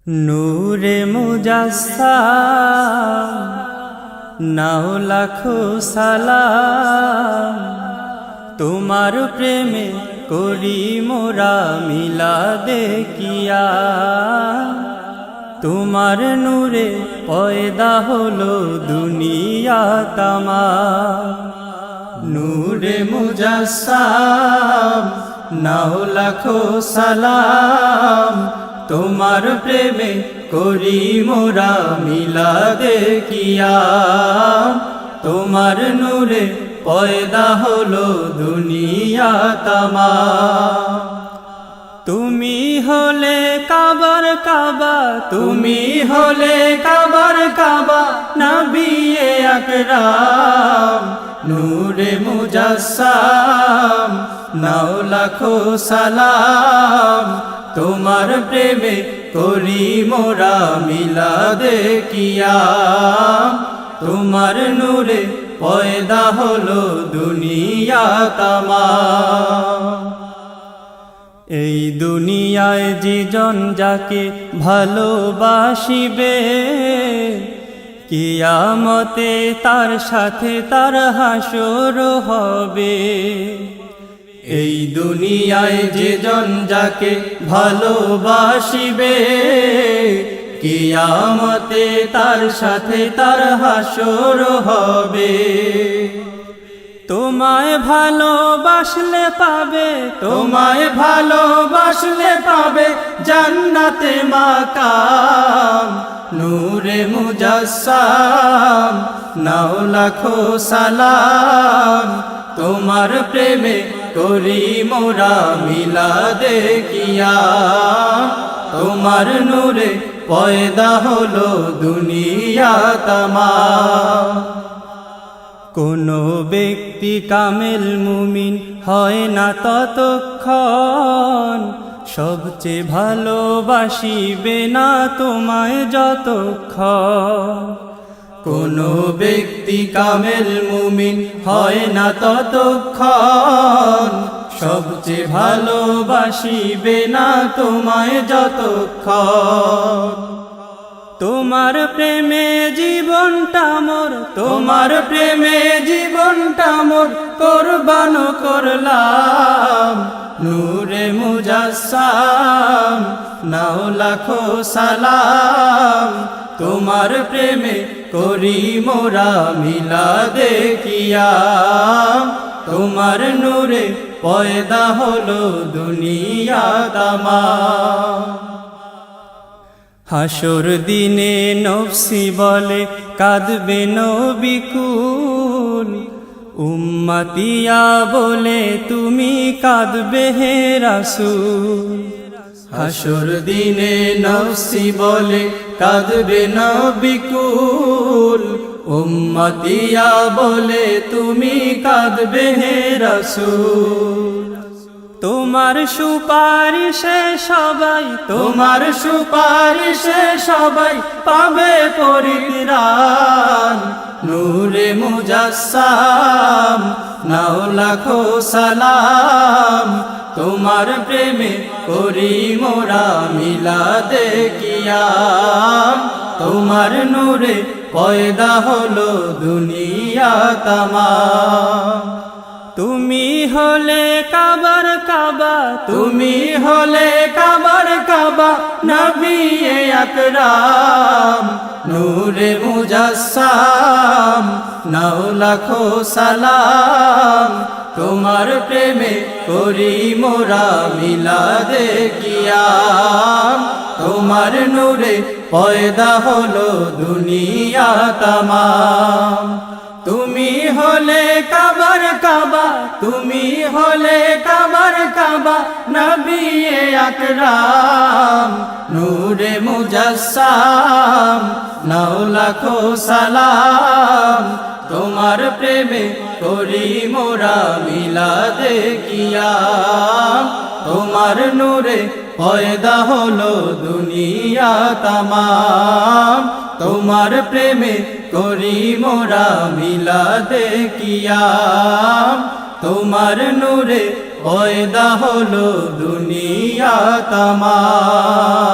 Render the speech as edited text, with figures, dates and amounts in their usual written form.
নূরে মুজাসসাম নাও লাখো সালাম, তোমার প্রেমে করি মোরা মিলাদে কিয়া। তোমার নূরে পয়দা হলো দুনিয়া তামাম। নূরে মুজাসসাম নাও লাখো সালাম, তোমার প্রেমে করি মোরা মিলাদে কিয়া। তোমার নূরে পয়দা হলো দুনিয়া তামাম। তুমি হলে কাবার কাবা, তুমি হলে কাবার কাবা, নবী আকরাম। নূরে মুজাসসাম নাও লাখো সালাম, তোমার প্রেমে করি মোরা মিলাদে কিয়া। তোমার নূরে পয়দা হলো দুনিয়া তামাম। এই দুনিয়ায় যেজন যাকে ভালোবাসিবে, কিয়ামতে তার সাথে তার হাসর হবে। এই দুনিয়ায় যেজন যাকে ভালোবাসিবে, কিয়ামতে তার সাথে তার হাসর হবে। তোমায় ভালোবাসলে পাবে, তোমায় ভালোবাসলে পাবে জান্নাতে মাকাম। নূরে মুজাসসাম নাও লাখো সালাম, তোমার প্রেমে করি মোরা মিলাদে কিয়া। তোমার নূরে পয়দা হলো দুনিয়া তামাম। কোনো ব্যক্তি কামেল মুমিন হয় না ততক্ষণ, সবচেয়ে ভালোবাসিবে না তোমায় যতক্ষণ। কোনো ব্যক্তি কামেল মুমিন হয় না ততক্ষণ, সবচেয়ে ভালোবাসিবে না তোমায় যতক্ষণ। তোমার প্রেমে জীবনটা মোর, তোমার প্রেমে জীবনটা মোর কোরবান করলাম। নূরে মুজাসসাম নাও লাখো সালাম, তোমার প্রেমে করি মোরা মিলাদে কিয়া। তোমার নূরে পয়দা হলো দুনিয়া তামাম। হাসর দিনে নফসি বলে কাঁদবে নবী কুল, উম্মতিয়া বলে তুমি কাঁদবে হে রাসূল। হাসর দিনে নফসি বলে কাঁদবে নবী কুল, উম্মতিয়া বলে তুমি কাঁদবে হে রাসূল। তোমার সুপারিশে সবাই, তোমার সুপারিশে সবাই পাবে পরিত্রাণ। নূরে মুজাসসাম নাও লাখো সালাম, তোমার প্রেমে করি মোরা মিলাদে কিয়া। তোমার নূরে পয়দা হলো দুনিয়া তামাম। তুমি হলে কাবার কাবা, তুমি হলে কাবার কাবা, নবী আকরাম। নূরে মুজাসসাম নাও লাখো সালাম, তোমার প্রেমে করি মোরা মিলাদে কিয়া। তোমার নূরে পয়দা হলো দুনিয়া তামাম। তুমি হলে কাবার কাবা, তুমি হলে কাবার কাবা, নবী আকরাম। নূরে মুজাসসাম নাও লাখো সালাম, তোমার প্রেমে করি মোরা মিলাদে কিয়া। তোমার নূরে পয়দা হলো দুনিয়া তামাম। তোমার প্রেমে করি মোরা মিলাদে কিয়া। তোমার নূরে পয়দা হলো দুনিয়া তামাম।